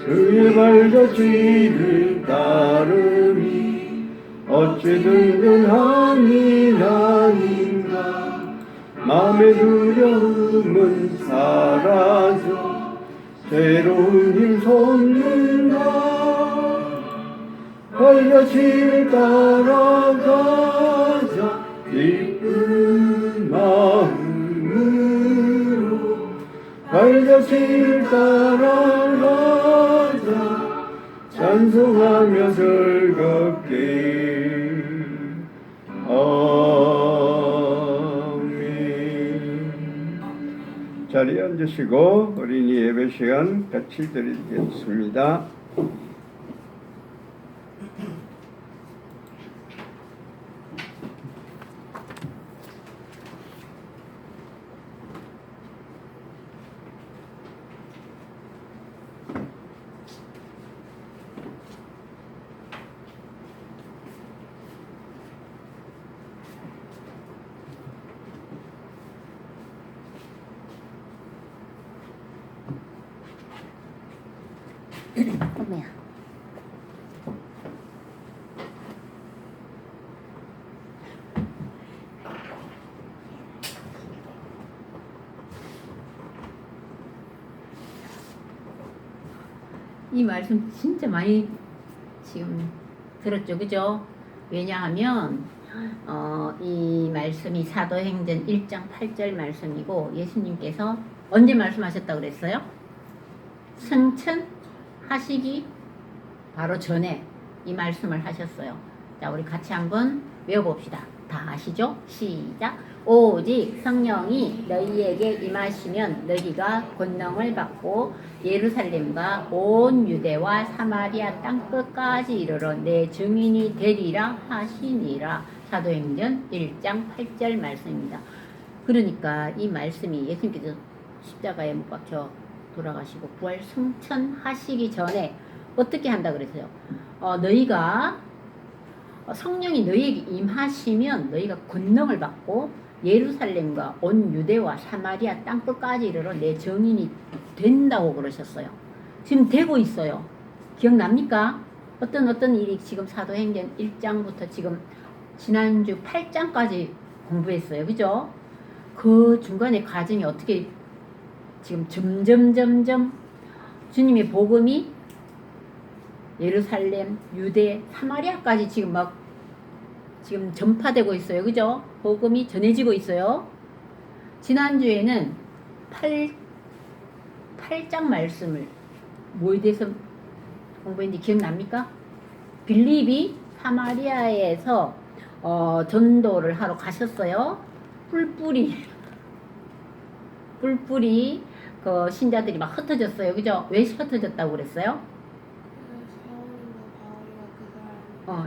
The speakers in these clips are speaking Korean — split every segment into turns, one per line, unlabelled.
그의 발자취를 따르니 어찌 든든한 일 아닌가. 마음의 두려움은 사라져 새로운 힘 솟는다. 발자취를 따라가자 기쁜 마음으로. 발자취를 따라가자 찬송하며 즐겁게. 아멘. 자리에 앉으시고 어린이 예배 시간 같이 드리겠습니다.
어머야. 이 말씀 진짜 많이 지금 들었죠, 그죠? 왜냐하면 이 말씀이 사도행전 1장 8절 말씀이고, 예수님께서 언제 말씀하셨다고 그랬어요? 승천하시기 바로 전에 이 말씀을 하셨어요. 자, 우리 같이 한번 외워봅시다. 다 아시죠? 시작. 오직 성령이 너희에게 임하시면 너희가 권능을 받고 예루살렘과 온 유대와 사마리아 땅끝까지 이르러 내 증인이 되리라 하시니라. 사도행전 1장 8절 말씀입니다. 그러니까 이 말씀이 예수님께서 십자가에 못 박혀 돌아가시고 부활 승천하시기 전에 어떻게 한다 그랬어요? 너희가 성령이 너희에게 임하시면 너희가 권능을 받고 예루살렘과 온 유대와 사마리아 땅끝까지 이르러 내 증인이 된다고 그러셨어요. 지금 되고 있어요. 기억납니까? 어떤 일이 지금 사도행전 1장부터 지금 지난주 8장까지 공부했어요. 그죠? 그 중간에 과정이 어떻게 지금 점점 주님의 복음이 예루살렘, 유대, 사마리아까지 지금 지금 전파되고 있어요. 그죠? 복음이 전해지고 있어요. 지난주에는 8장 말씀을 뭐에 대해서 공부했는지 기억납니까? 빌립이 사마리아에서 전도를 하러 가셨어요. 뿔뿔이 그 신자들이 막 흩어졌어요. 그죠? 왜 흩어졌다고 그랬어요?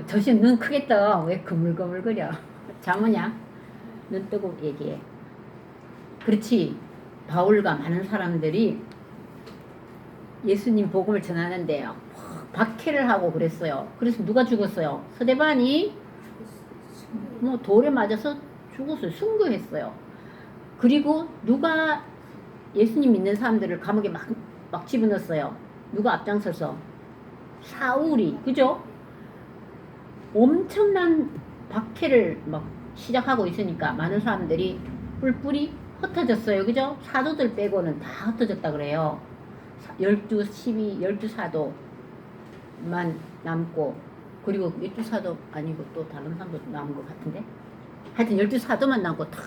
저신 눈 크게 떠. 왜 그물그물거려? 장모냐? 눈 뜨고 얘기해. 그렇지. 바울과 많은 사람들이 예수님 복음을 전하는데요, 박해를 하고 그랬어요. 그래서 누가 죽었어요? 서대반이 돌에 맞아서 죽었어요. 순교했어요. 그리고 누가 예수님 믿는 사람들을 감옥에 막 집어넣었어요. 누가 앞장서서? 사울이. 그죠? 엄청난 박해를 막 시작하고 있으니까 많은 사람들이 뿔뿔이 흩어졌어요. 그죠? 사도들 빼고는 다 흩어졌다 그래요. 12사도만 남고, 그리고 12사도 아니고 또 다른 사람도 남은 것 같은데, 하여튼 12사도만 남고 다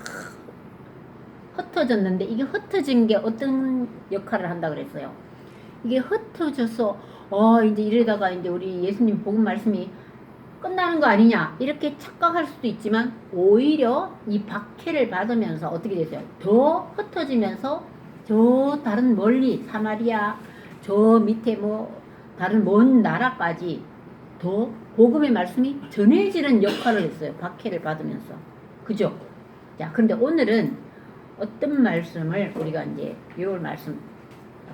흩어졌는데, 이게 흩어진 게 어떤 역할을 한다 그랬어요? 이게 흩어져서 이제 이러다가 이제 우리 예수님 복음 말씀이 끝나는 거 아니냐 이렇게 착각할 수도 있지만, 오히려 이 박해를 받으면서 어떻게 됐어요? 더 흩어지면서 저 다른 멀리 사마리아, 저 밑에 다른 먼 나라까지 더 복음의 말씀이 전해지는 역할을 했어요. 박해를 받으면서. 그죠? 자, 그런데 오늘은 어떤 말씀을 우리가 이제 외울 말씀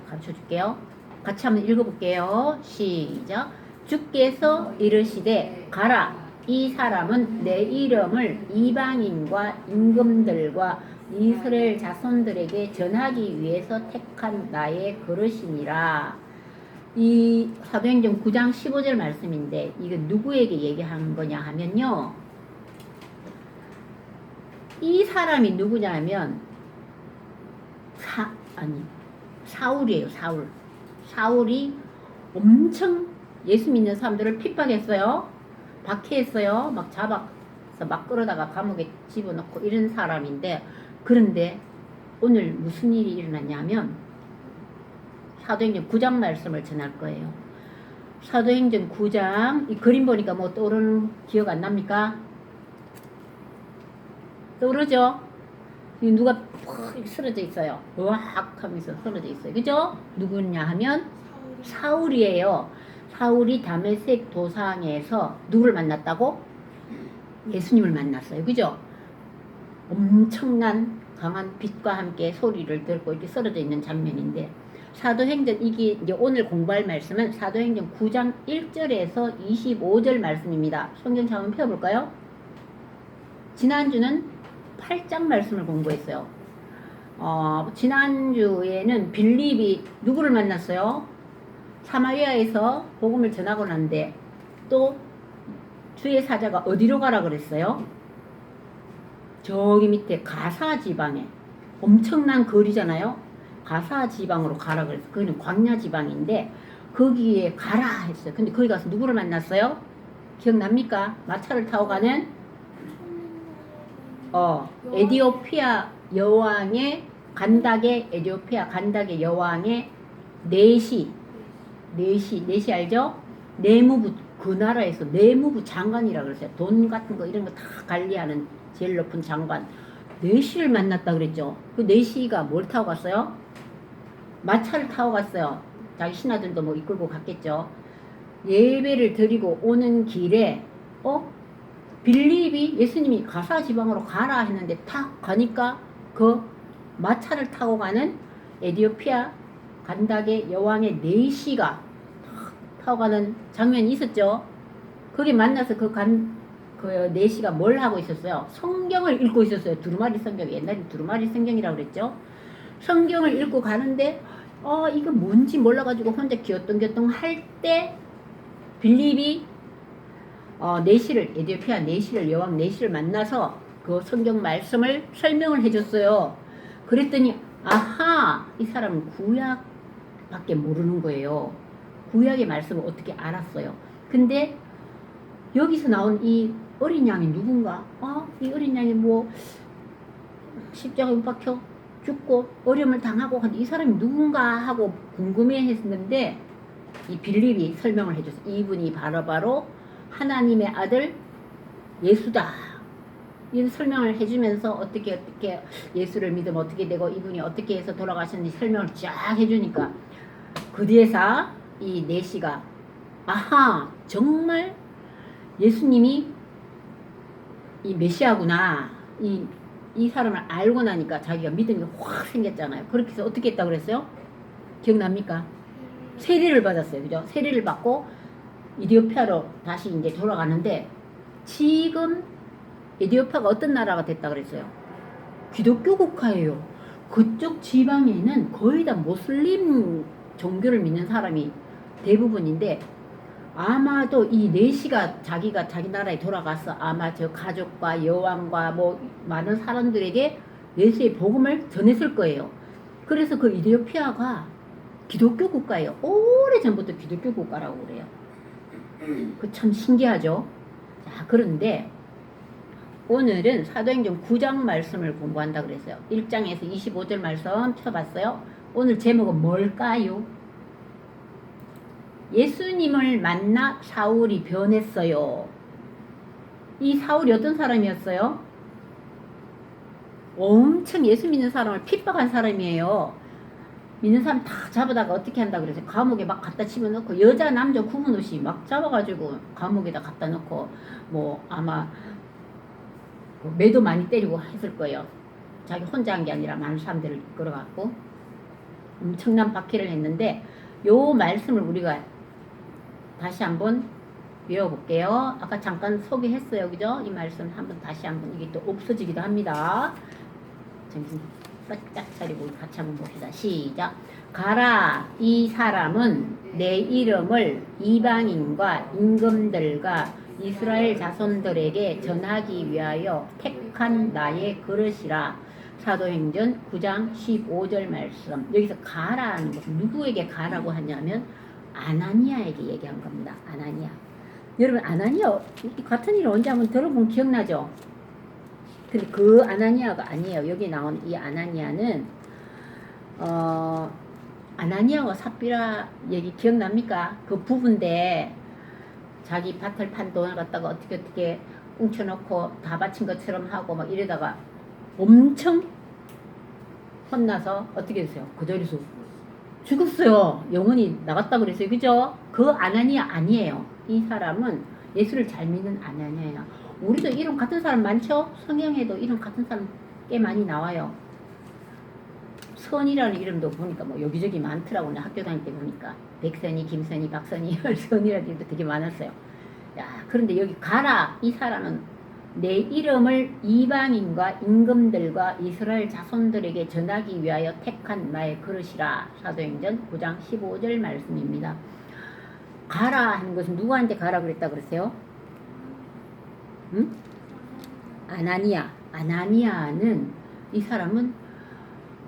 가르쳐 줄게요. 같이 한번 읽어볼게요. 시작. 주께서 이르시되 가라. 이 사람은 내 이름을 이방인과 임금들과 이스라엘 자손들에게 전하기 위해서 택한 나의 그릇이니라. 이 사도행전 9장 15절 말씀인데 이게 누구에게 얘기한 거냐 하면요. 이 사람이 누구냐 하면 사울이에요. 사울이 엄청 예수 믿는 사람들을 핍박했어요. 박해했어요. 막 잡아서 막 끌어다가 감옥에 집어넣고 이런 사람인데, 그런데 오늘 무슨 일이 일어났냐면 사도행전 9장 말씀을 전할 거예요. 사도행전 9장 이 그림 보니까 뭐 떠오르는 기억 안 납니까? 떠오르죠? 누가 푹 쓰러져 있어요. 으악 하면서 쓰러져 있어요. 그죠? 누구냐 하면 사울이에요. 사울이 다메섹 도상에서 누구를 만났다고? 예수님을 만났어요. 그죠? 엄청난 강한 빛과 함께 소리를 듣고 이렇게 쓰러져 있는 장면인데, 사도행전 이게 이제 오늘 공부할 말씀은 사도행전 9장 1절에서 25절 말씀입니다. 성경 한번 펴볼까요? 지난주는 8장 말씀을 공부했어요. 지난주에는 빌립이 누구를 만났어요? 사마리아에서 복음을 전하고 난데 또 주의 사자가 어디로 가라 그랬어요? 저기 밑에 가사 지방에, 엄청난 거리잖아요. 가사 지방으로 가라 그랬어요. 거기는 광야 지방인데 거기에 가라 했어요. 근데 거기 가서 누구를 만났어요? 기억납니까? 마차를 타고 가는 에디오피아 여왕의 간닥의 에디오피아 간닥의 여왕의 내시 알죠? 내무부, 그 나라에서 내무부 장관이라 그랬어요. 돈 같은 거 이런 거 다 관리하는 제일 높은 장관 내시를 만났다 그랬죠. 그 내시가 뭘 타고 갔어요? 마차를 타고 갔어요. 자기 신하들도 뭐 이끌고 갔겠죠. 예배를 드리고 오는 길에 빌립이 예수님이 가사 지방으로 가라 했는데 탁 가니까 그 마차를 타고 가는 에디오피아 간닥의 여왕의 내시가 타고 가는 장면이 있었죠. 거기 만나서 그 내시가 뭘 하고 있었어요? 성경을 읽고 있었어요. 두루마리 성경, 옛날에 두루마리 성경이라고 그랬죠. 성경을 읽고 가는데 이거 뭔지 몰라가지고 혼자 기어뚱기어뚱 할 때 빌립이 에디오피아 내시를, 여왕 내시를 만나서 그 성경 말씀을 설명을 해줬어요. 그랬더니 아하, 이 사람은 구약밖에 모르는 거예요. 구약의 말씀을 어떻게 알았어요. 근데 여기서 나온 이 어린 양이 누군가? 이 어린 양이 뭐 십자가에 못 박혀 죽고 어려움을 당하고 한 이 사람이 누군가 하고 궁금해했는데 이 빌립이 설명을 해줬어요. 이분이 바로 하나님의 아들 예수다. 이 설명을 해주면서 어떻게 예수를 믿으면 어떻게 되고 이분이 어떻게 해서 돌아가셨는지 설명을 쫙 해주니까 그 뒤에서 이 내시가 아하, 정말 예수님이 이 메시아구나, 이 사람을 알고 나니까 자기가 믿음이 확 생겼잖아요. 그렇게 해서 어떻게 했다고 그랬어요? 기억납니까? 세례를 받았어요. 그죠? 세례를 받고 에디오피아로 다시 이제 돌아가는데, 지금 에디오피아가 어떤 나라가 됐다 그랬어요? 기독교 국가예요. 그쪽 지방에는 거의 다 모슬림 종교를 믿는 사람이 대부분인데, 아마도 이 내시가 자기가 자기 나라에 돌아가서 아마 저 가족과 여왕과 뭐 많은 사람들에게 예수의 복음을 전했을 거예요. 그래서 그 에디오피아가 기독교 국가예요. 오래전부터 기독교 국가라고 그래요. 그 참 신기하죠. 자, 그런데 오늘은 사도행전 9장 말씀을 공부한다 그랬어요. 1장에서 25절 말씀 펴봤어요. 오늘 제목은 뭘까요? 예수님을 만나 사울이 변했어요. 이 사울이 어떤 사람이었어요? 엄청 예수 믿는 사람을 핍박한 사람이에요. 믿는 사람 다 잡아다가 어떻게 한다 그래서 감옥에 막 갖다 집어넣고, 여자 남자 구분 없이 막 잡아가지고 감옥에다 갖다 넣고, 뭐 아마 매도 많이 때리고 했을 거예요. 자기 혼자 한 게 아니라 많은 사람들을 끌어갖고 엄청난 박해를 했는데, 요 말씀을 우리가 다시 한번 외워볼게요. 아까 잠깐 소개했어요. 그죠? 이 말씀 한번 다시 한번, 이게 또 없어지기도 합니다. 정신 바짝 차리고 같이 한번 봅시다. 시작. 가라 이 사람은 내 이름을 이방인과 임금들과 이스라엘 자손들에게 전하기 위하여 택한 나의 그릇이라. 사도행전 9장 15절 말씀. 여기서 가라는 것은 누구에게 가라고 하냐면 아나니아에게 얘기한 겁니다. 아나니아. 여러분 아나니아 같은 일 언제 한번 들어본 기억나죠? 근데 그 아나니아가 아니에요. 여기 나온 이 아나니아는 아나니아와 삽비라 얘기 기억납니까? 그 부부인데 자기 밭을 판 돈을 갖다가 어떻게 웅쳐놓고 다 바친 것처럼 하고 막 이러다가 엄청 혼나서 어떻게 됐어요? 그 자리에서 죽었어요. 영혼이 나갔다 그랬어요. 그죠? 그 아나니아 아니에요. 이 사람은 예수를 잘 믿는 아나니아예요. 우리도 이름 같은 사람 많죠? 성경에도 이름 같은 사람 꽤 많이 나와요. 선이라는 이름도 보니까 뭐 여기저기 많더라고요. 학교 다닐 때 보니까 백선이, 김선이, 박선이, 선이라는 이름도 되게 많았어요. 야, 그런데 여기 가라 이 사람은 내 이름을 이방인과 임금들과 이스라엘 자손들에게 전하기 위하여 택한 나의 그릇이라. 사도행전 9장 15절 말씀입니다. 가라 하는 것은 누구한테 가라 그랬다 그랬어요? 응? 아나니아는 이 사람은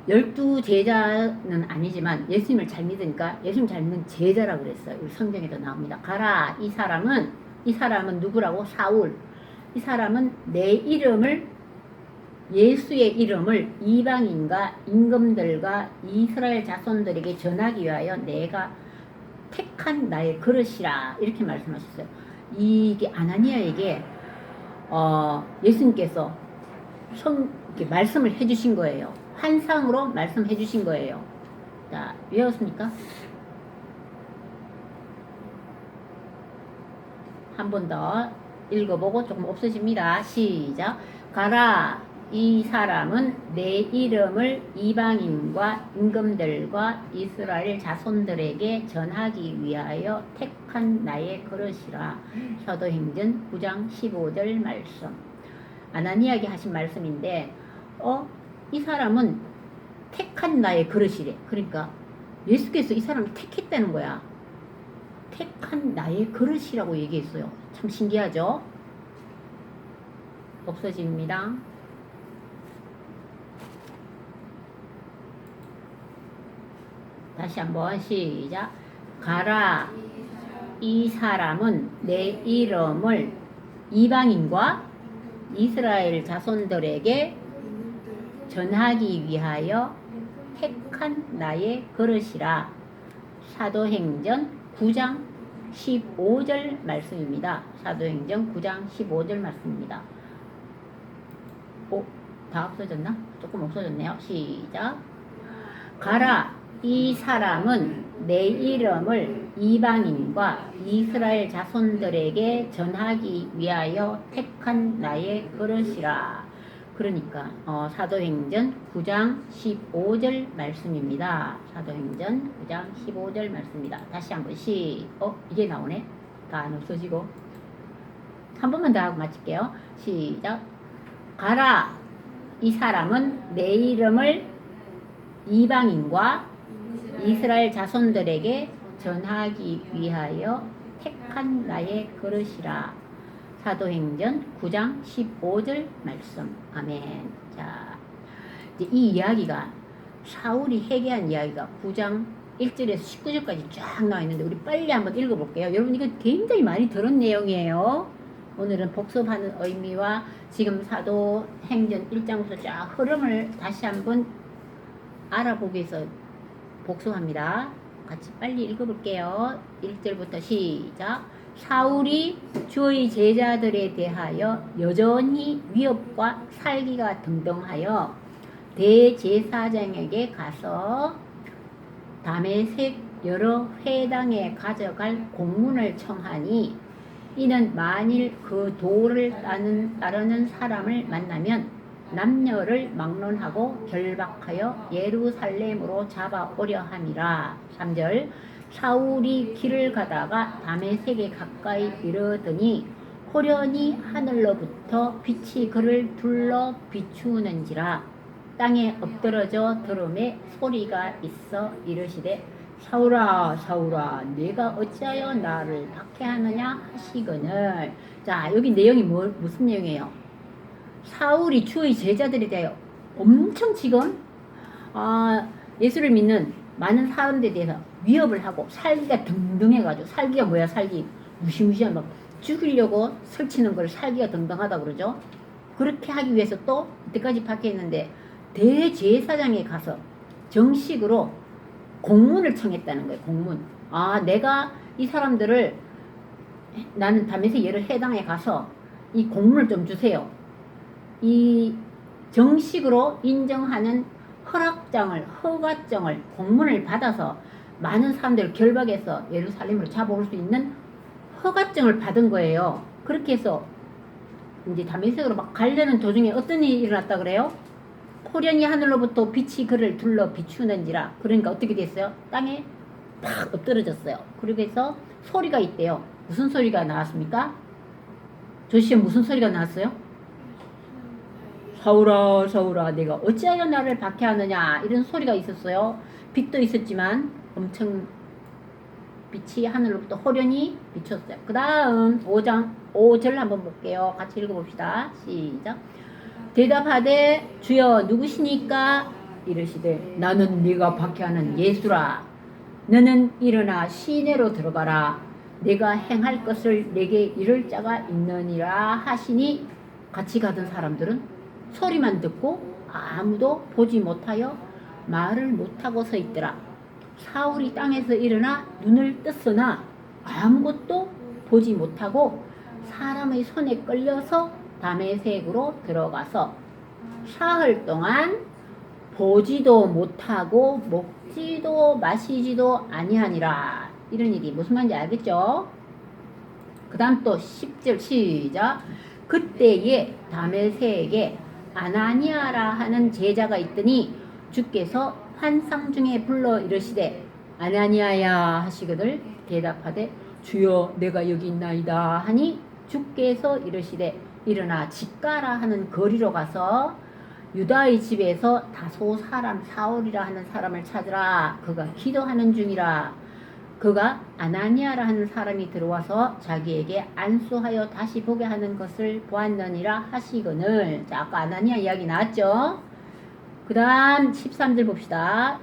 12제자는 아니지만 예수님을 잘 믿으니까 예수님 잘 믿는 제자라 그랬어요. 우리 성경에도 나옵니다. 가라 이 사람은 누구라고? 사울. 이 사람은 내 이름을 예수의 이름을 이방인과 임금들과 이스라엘 자손들에게 전하기 위하여 내가 택한 나의 그릇이라 이렇게 말씀하셨어요. 이게 아나니아에게 예수님께서 이렇게 말씀을 해주신 거예요. 환상으로 말씀해 주신 거예요. 자, 외웠습니까? 한 번 더 읽어보고 조금 없어집니다. 시작. 가라 이 사람은 내 이름을 이방인과 임금들과 이스라엘 자손들에게 전하기 위하여 택한 나의 그릇이라. 사도행전 9장 15절 말씀. 아나니아에게 하신 말씀인데 이 사람은 택한 나의 그릇이래. 그러니까 예수께서 이 사람을 택했다는 거야. 택한 나의 그릇이라고 얘기했어요. 참 신기하죠? 없어집니다. 다시 한번 시작. 가라 이 사람은 내 이름을 이방인과 이스라엘 자손들에게 전하기 위하여 택한 나의 그릇이라. 사도행전 9장 15절 말씀입니다. 사도행전 9장 15절 말씀입니다. 다 없어졌나? 조금 없어졌네요. 시작. 가라 이 사람은 내 이름을 이방인과 이스라엘 자손들에게 전하기 위하여 택한 나의 그릇이라. 그러니까 사도행전 9장 15절 말씀입니다. 사도행전 9장 15절 말씀입니다. 다시 한번 이게 나오네. 다 안 없어지고 한 번만 더 하고 마칠게요. 시작. 가라 이 사람은 내 이름을 이방인과 이스라엘 자손들에게 전하기 위하여 택한 나의 그릇이라. 사도행전 9장 15절 말씀. 아멘. 자, 이제 이 이야기가 사울이 회개한 이야기가 9장 1절에서 19절까지 쫙 나와 있는데 우리 빨리 한번 읽어볼게요. 여러분 이거 굉장히 많이 들은 내용이에요. 오늘은 복습하는 의미와 지금 사도행전 1장부터 쫙 흐름을 다시 한번 알아보기 위해서 복습합니다. 같이 빨리 읽어볼게요. 1절부터 시작. 사울이 주의 제자들에 대하여 여전히 위협과 살기가 등등하여 대제사장에게 가서 다메섹 여러 회당에 가져갈 공문을 청하니 이는 만일 그 도를 따르는 사람을 만나면 남녀를 막론하고 결박하여 예루살렘으로 잡아오려 함이라. 3절. 사울이 길을 가다가 다메섹에 가까이 이르더니 호련히 하늘로부터 빛이 그를 둘러 비추는지라. 땅에 엎드러져 들음에 소리가 있어 이르시되 사울아 사울아 네가 어찌하여 나를 박해하느냐 하시거늘. 자, 여기 내용이 무슨 내용이에요? 사울이 주의 제자들에 대하여 엄청 지금 예수를 믿는 많은 사람들에 대해서 위협을 하고 살기가 등등해가지고, 살기가 뭐야, 살기 무시무시한 막 죽이려고 설치는 걸 살기가 등등하다 그러죠. 그렇게 하기 위해서 또 이때까지 박해했는데 대제사장에 가서 정식으로 공문을 청했다는 거예요. 공문. 내가 이 사람들을, 나는 다메섹 예루살렘에 가서 이 공문을 좀 주세요. 이 정식으로 인정하는 허가증을 공문을 받아서 많은 사람들을 결박해서 예루살렘으로 잡아올 수 있는 허가증을 받은 거예요. 그렇게 해서 이제 다메섹으로 막 가려는 도중에 어떤 일이 일어났다 그래요? 호련히 하늘로부터 빛이 그를 둘러 비추는지라. 그러니까 어떻게 됐어요? 땅에 팍 엎드러졌어요. 그래서 소리가 있대요. 무슨 소리가 나왔습니까? 조시에 무슨 소리가 나왔어요? 사울아 사울아 내가 어찌하여 나를 박해하느냐, 이런 소리가 있었어요. 빛도 있었지만 엄청 빛이 하늘로부터 호련히 비쳤어요. 그 다음 5절 한번 볼게요. 같이 읽어봅시다. 시작. 대답하되 주여 누구시니까? 이르시되 나는 네가 박해하는 예수라. 너는 일어나 시내로 들어가라. 내가 행할 것을 내게 이를 자가 있느니라 하시니, 같이 가던 사람들은 소리만 듣고 아무도 보지 못하여 말을 못하고 서 있더라. 사울이 땅에서 일어나 눈을 떴으나 아무것도 보지 못하고 사람의 손에 끌려서 다메섹으로 들어가서 사흘 동안 보지도 못하고 먹지도 마시지도 아니하니라. 이런 일이 무슨 말인지 알겠죠? 그 다음 또 10절 시작. 그때에 다메섹에 아나니아라 하는 제자가 있더니 주께서 환상 중에 불러 이르시되 아나니아야 하시거늘 대답하되 주여 내가 여기 있나이다 하니, 주께서 이르시되 일어나 집가라 하는 거리로 가서 유다의 집에서 다소 사람 사울이라 하는 사람을 찾으라. 그가 기도하는 중이라. 그가 아나니아라 하는 사람이 들어와서 자기에게 안수하여 다시 보게 하는 것을 보았느니라 하시거늘. 자, 아까 아나니아 이야기 나왔죠? 그 다음 13절 봅시다.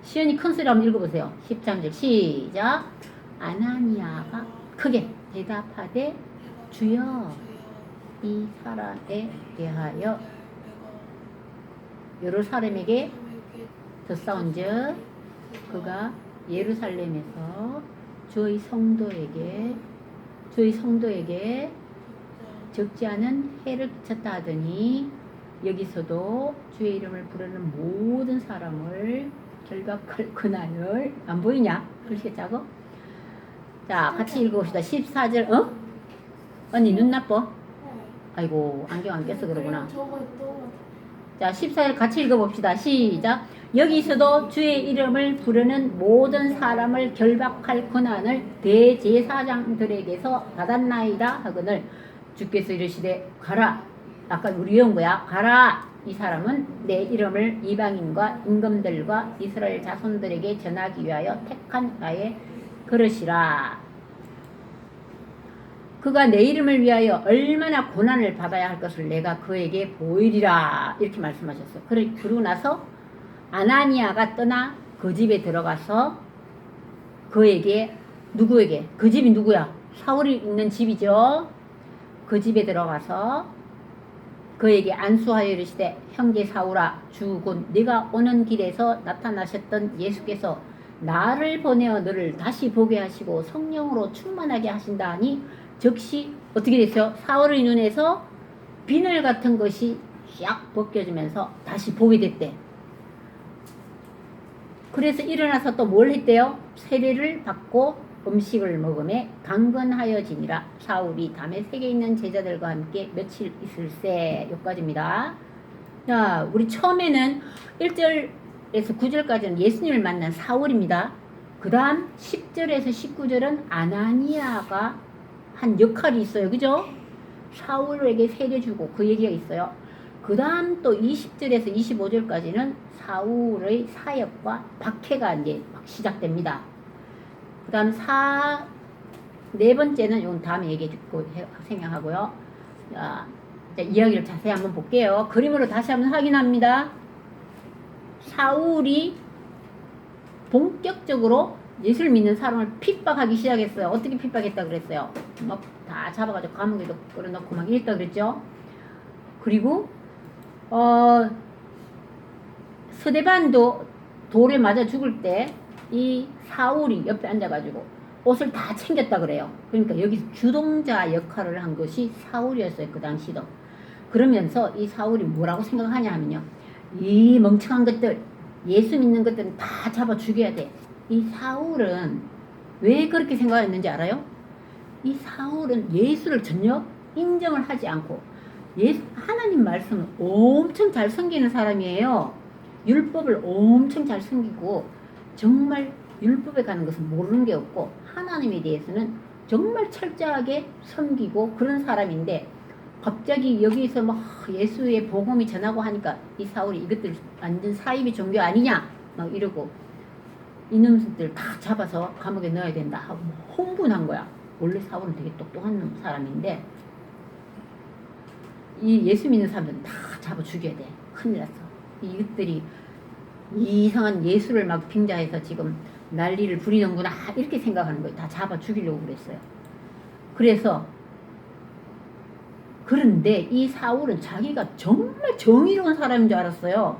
시연이 큰 소리로 한번 읽어보세요. 13절 시작. 아나니아가 크게 대답하되 주여 이 사람에 대하여 예루살렘에게 덧싸운즉 그가 예루살렘에서 저희 성도에게 적지 않은 해를 끼쳤다 하더니 여기서도 주의 이름을 부르는 모든 사람을 결박할 그날을, 안 보이냐? 글씨 작어? 자, 같이 읽어봅시다. 14절. 언니 눈 나빠? 아이고, 안경 안 껴서 그러구나. 자, 14절 같이 읽어봅시다. 시작. 여기서도 주의 이름을 부르는 모든 사람을 결박할 권한을 대제사장들에게서 받았나이다 하거늘 주께서 이르시되 가라. 아까 우리 외운 거야. 가라. 이 사람은 내 이름을 이방인과 임금들과 이스라엘 자손들에게 전하기 위하여 택한 나의 그릇이라. 그가 내 이름을 위하여 얼마나 고난을 받아야 할 것을 내가 그에게 보이리라. 이렇게 말씀하셨어요. 그러고 나서 아나니아가 떠나 그 집에 들어가서 그에게, 누구에게? 그 집이 누구야? 사울이 있는 집이죠. 그 집에 들어가서 그에게 안수하여 이르시되 형제 사울아, 주 곧 네가 오는 길에서 나타나셨던 예수께서 나를 보내어 너를 다시 보게 하시고 성령으로 충만하게 하신다 하니, 즉시 어떻게 됐어요? 사울의 눈에서 비늘 같은 것이 싹 벗겨지면서 다시 보게 됐대. 그래서 일어나서 또 뭘 했대요? 세례를 받고 음식을 먹음에 강건하여지니라. 사울이 다메섹에 있는 제자들과 함께 며칠 있을세. 여기까지입니다. 자, 우리 처음에는 1절에서 9절까지는 예수님을 만난 사울입니다. 그 다음 10절에서 19절은 아나니아가 한 역할이 있어요. 그죠? 사울에게 세례 주고 그 얘기가 있어요. 그 다음 또 20절에서 25절까지는 사울의 사역과 박해가 이제 막 시작됩니다. 그 다음 네 번째는 이건 다음에 얘기해 주고 생각하고요. 자, 이야기를 자세히 한번 볼게요. 그림으로 다시 한번 확인합니다. 사울이 본격적으로 예수를 믿는 사람을 핍박하기 시작했어요. 어떻게 핍박했다 그랬어요? 막 다 잡아가지고 감옥에도 끌어넣고 막 이랬다 그랬죠. 그리고 스데반도 돌에 맞아 죽을 때 이 사울이 옆에 앉아가지고 옷을 다 챙겼다 그래요. 그러니까 여기서 주동자 역할을 한 것이 사울이었어요. 그 당시도. 그러면서 이 사울이 뭐라고 생각하냐 하면요. 이 멍청한 것들, 예수 믿는 것들은 다 잡아 죽여야 돼. 이 사울은 왜 그렇게 생각했는지 알아요? 이 사울은 예수를 전혀 인정을 하지 않고 하나님 말씀을 엄청 잘 섬기는 사람이에요. 율법을 엄청 잘 섬기고 정말 율법에 가는 것은 모르는 게 없고 하나님에 대해서는 정말 철저하게 섬기고 그런 사람인데 갑자기 여기서 막 예수의 복음이 전하고 하니까 이 사울이 이것들 완전 사이비 종교 아니냐 막 이러고 이놈들 다 잡아서 감옥에 넣어야 된다 하고 흥분한 거야. 원래 사울은 되게 똑똑한 사람인데 이 예수 믿는 사람들은 다 잡아 죽여야 돼. 큰일 났어. 이것들이 이상한 예수를 막 빙자해서 지금 난리를 부리는구나 이렇게 생각하는 거예요. 다 잡아 죽이려고 그랬어요. 그래서 그런데 이 사울은 자기가 정말 정의로운 사람인 줄 알았어요.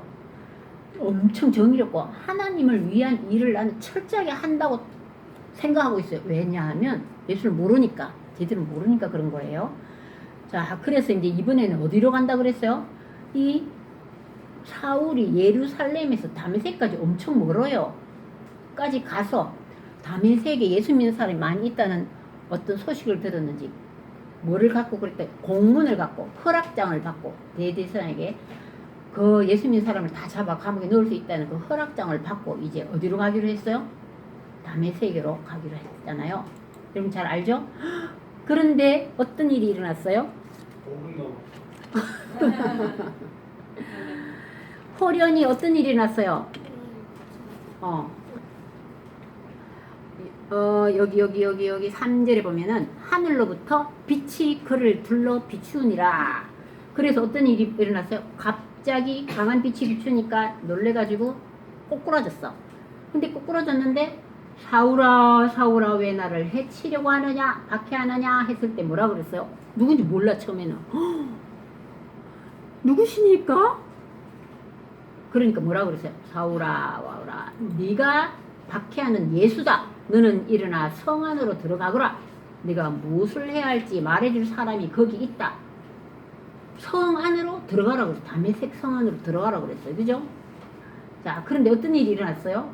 엄청 정의롭고 하나님을 위한 일을 나는 철저하게 한다고 생각하고 있어요. 왜냐하면 예수를 모르니까 제대로 모르니까 그런 거예요. 자, 그래서 이제 이번에는 어디로 간다 그랬어요? 이 사울이 예루살렘에서 다메섹까지 엄청 멀어요. 까지 가서 다메섹에 예수 믿는 사람이 많이 있다는 어떤 소식을 들었는지 뭐를 갖고 그랬대? 공문을 갖고 허락장을 받고 대제사장에게 그 예수 믿는 사람을 다 잡아 감옥에 넣을 수 있다는 그 허락장을 받고 이제 어디로 가기로 했어요? 다메섹으로 가기로 했잖아요. 여러분 잘 알죠? 그런데 어떤 일이 일어났어요? 호련히 어떤 일이 났어요? 여기 3절에 보면은 하늘로부터 빛이 그를 둘러 비추니라. 그래서 어떤 일이 일어났어요? 갑자기 강한 빛이 비추니까 놀래가지고 꼬꾸라졌어. 근데 꼬꾸라졌는데 사울아 사울아 왜 나를 해치려고 하느냐 박해하느냐 했을 때 뭐라 그랬어요? 누군지 몰라 처음에는. 누구시니까? 그러니까 뭐라 그랬어요? 사울아 와우라 네가 박해하는 예수다. 너는 일어나 성 안으로 들어가거라. 네가 무엇을 해야 할지 말해줄 사람이 거기 있다. 성 안으로 들어가라고 그랬어요. 다메섹 성 안으로 들어가라고 그랬어요. 그죠? 자, 그런데 어떤 일이 일어났어요?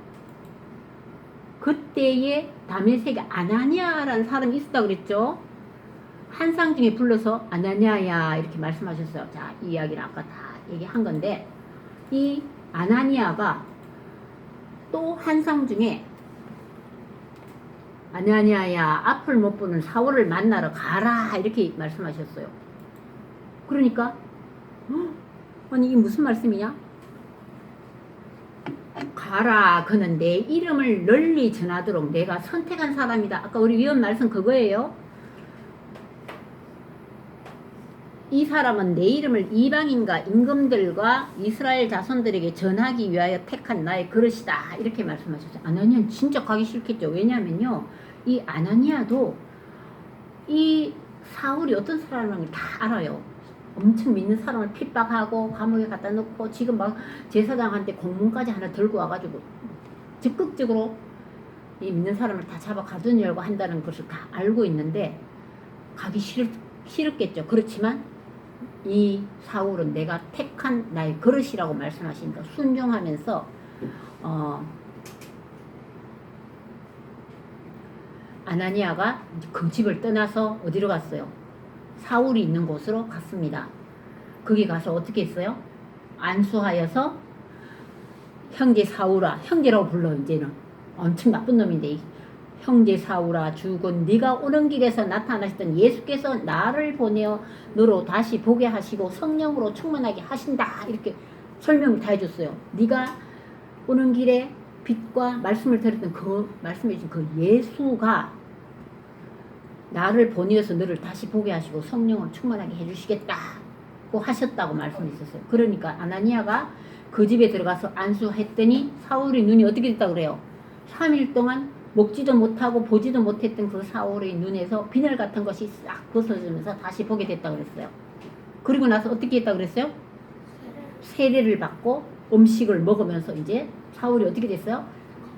그때에 다메섹에 아나니아라는 사람이 있었다고 그랬죠? 환상 중에 불러서 아나니아야 이렇게 말씀하셨어요. 자, 이 이야기는 아까 다 얘기한 건데 이 아나니아가 또 환상 중에 아나니아야 앞을 못 보는 사울을 만나러 가라 이렇게 말씀하셨어요. 그러니까 아니 이게 무슨 말씀이냐? 가라 그는 내 이름을 널리 전하도록 내가 선택한 사람이다. 아까 우리 위원 말씀 그거예요. 이 사람은 내 이름을 이방인과 임금들과 이스라엘 자손들에게 전하기 위하여 택한 나의 그릇이다. 이렇게 말씀하셨어요. 아나니아는 진짜 가기 싫겠죠. 왜냐면요. 이 아나니아도 이 사울이 어떤 사람을 다 알아요. 엄청 믿는 사람을 핍박하고 감옥에 갖다 놓고 지금 막 제사장한테 공문까지 하나 들고 와가지고 적극적으로 이 믿는 사람을 다 잡아 가두려고 한다는 것을 다 알고 있는데 가기 싫었겠죠. 그렇지만 이 사울은 내가 택한 나의 그릇이라고 말씀하시니까 순종하면서 아나니아가 그 집을 떠나서 어디로 갔어요? 사울이 있는 곳으로 갔습니다. 거기 가서 어떻게 했어요? 안수하여서 형제 사울아, 형제라고 불러. 이제는 엄청 나쁜 놈인데 형제 사울아 주곧 네가 오는 길에서 나타나셨던 예수께서 나를 보내어 너로 다시 보게 하시고 성령으로 충만하게 하신다. 이렇게 설명을 다 해줬어요. 네가 오는 길에 빛과 말씀을 들었던 그 말씀해 주신 그 예수가 나를 보내어서 너를 다시 보게 하시고 성령으로 충만하게 해주시겠다고 하셨다고 말씀했었어요. 그러니까 아나니아가 그 집에 들어가서 안수했더니 사울의 눈이 어떻게 됐다 그래요? 3일 동안 먹지도 못하고 보지도 못했던 그 사울의 눈에서 비늘 같은 것이 싹 벗어지면서 다시 보게 됐다 그랬어요. 그리고 나서 어떻게 했다 그랬어요? 세례를 받고 음식을 먹으면서 이제 사울이 어떻게 됐어요?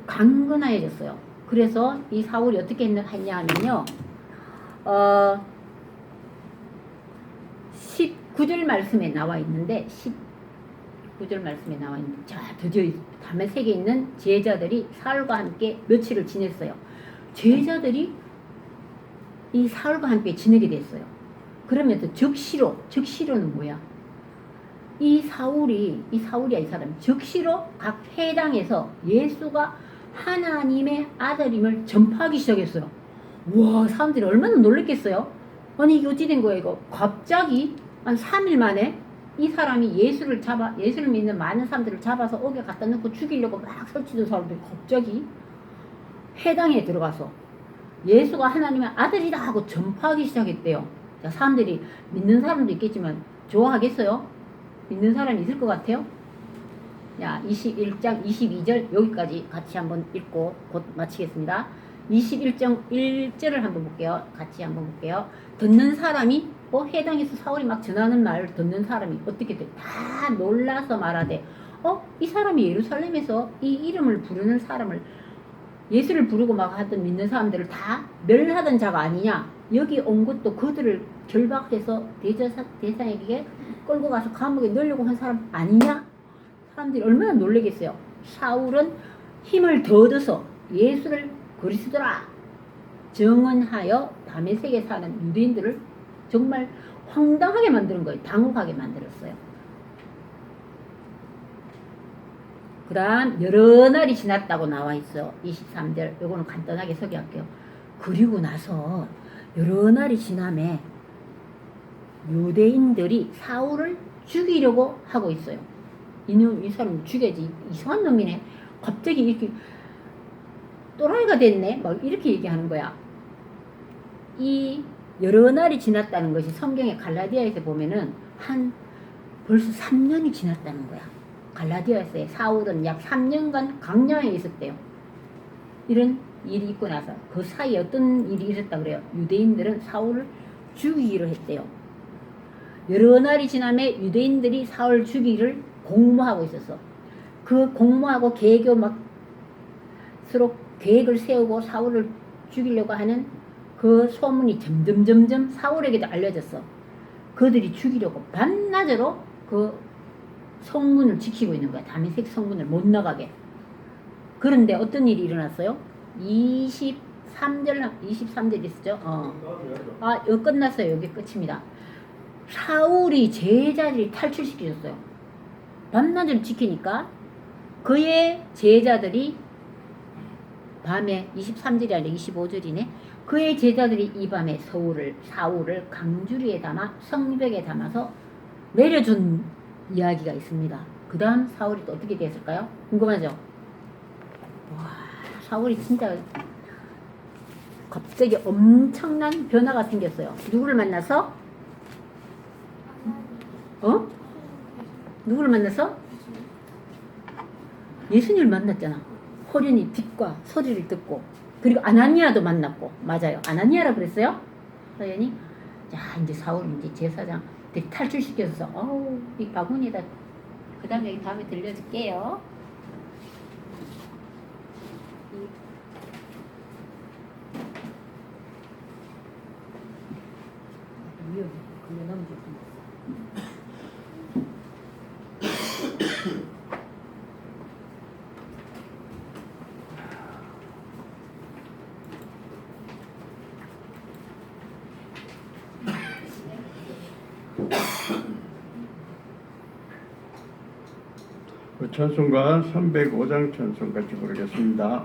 강건해졌어요. 그래서 이 사울이 어떻게 했냐 하면요. 19절 말씀에 나와 있는데 19절 말씀에 나와 있는데 자 드디어 다메섹에 있는 제자들이 사울과 함께 며칠을 지냈어요. 제자들이 이 사울과 함께 지내게 됐어요. 그러면서 적시로는 뭐야? 이 사람이 적시로 각 회당에서 예수가 하나님의 아들임을 전파하기 시작했어요. 와, 사람들이 얼마나 놀랬겠어요? 아니 이게 어찌 된 거야 이거? 갑자기 한 3일 만에 이 사람이 예수를 믿는 많은 사람들을 잡아서 옥에 갖다 놓고 죽이려고 막 설치던 사람들이 갑자기 회당에 들어가서 예수가 하나님의 아들이다 하고 전파하기 시작했대요. 자, 사람들이 믿는 사람도 있겠지만 좋아하겠어요? 믿는 사람이 있을 것 같아요? 야, 21장 22절 여기까지 같이 한번 읽고 곧 마치겠습니다. 21장 1절을 한번 볼게요. 같이 한번 볼게요. 듣는 사람이 회당에서 사울이 막 전하는 말을 듣는 사람이 어떻게 돼? 다 놀라서 말하되 이 사람이 예루살렘에서 이 이름을 부르는 사람을 예수를 부르고 막 하던 믿는 사람들을 다 멸하던 자가 아니냐? 여기 온 것도 그들을 결박해서 대상에게 끌고 가서 감옥에 넣으려고 한 사람 아니냐? 사람들이 얼마나 놀라겠어요. 사울은 힘을 더 얻어서 예수를 그리스도라 정언하여 다메섹에 사는 유대인들을 정말 황당하게 만드는 거예요. 당혹하게 만들었어요. 그 다음 여러 날이 지났다고 나와 있어. 23절 요거는 간단하게 소개할게요. 그리고 나서 여러 날이 지남에 유대인들이 사울을 죽이려고 하고 있어요. 이 사람 죽여야지. 이상한 놈이네. 갑자기 이렇게 또라이가 됐네. 막 이렇게 얘기하는 거야. 이 여러 날이 지났다는 것이 성경의 갈라디아에서 보면은 벌써 3년이 지났다는 거야. 갈라디아에서 사울은 약 3년간 강야에 있었대요. 이런 일이 있고 나서 그 사이에 어떤 일이 있었다 그래요. 유대인들은 사울을 죽이기로 했대요. 여러 날이 지남에 유대인들이 사울 죽이기를 공모하고 있었어. 그 공모하고 계획을 막 서로 계획을 세우고 사울을 죽이려고 하는 그 소문이 점점 사울에게도 알려졌어. 그들이 죽이려고 밤낮으로 그 성문을 지키고 있는 거야. 다메섹 성문을 못 나가게. 그런데 어떤 일이 일어났어요? 23절 있었죠? 여기 끝났어요. 여기 끝입니다. 사울이 제자들이 탈출시켜줬어요. 밤낮을 지키니까 그의 제자들이 밤에 23절이 아니라 25절이네. 그의 제자들이 이 밤에 사울을 강주리에 담아 성벽에 담아서 내려준 이야기가 있습니다. 그 다음 사울이 또 어떻게 됐을까요? 궁금하죠? 와, 사울이 진짜 갑자기 엄청난 변화가 생겼어요. 누구를 만나서? 누구를 만나서? 예수님을 만났잖아. 호련히 빛과 소리를 듣고, 그리고 아나니아도 만났고. 맞아요, 아나니아라 그랬어요? 호련히. 자, 이제 사울 이제 제사장 탈출시켜서 이 바구니에다 그 다음에 여기 다음에 들려줄게요. 위험해. 그거 너무 좋습니다.
찬송가 305장 찬송 같이 부르겠습니다.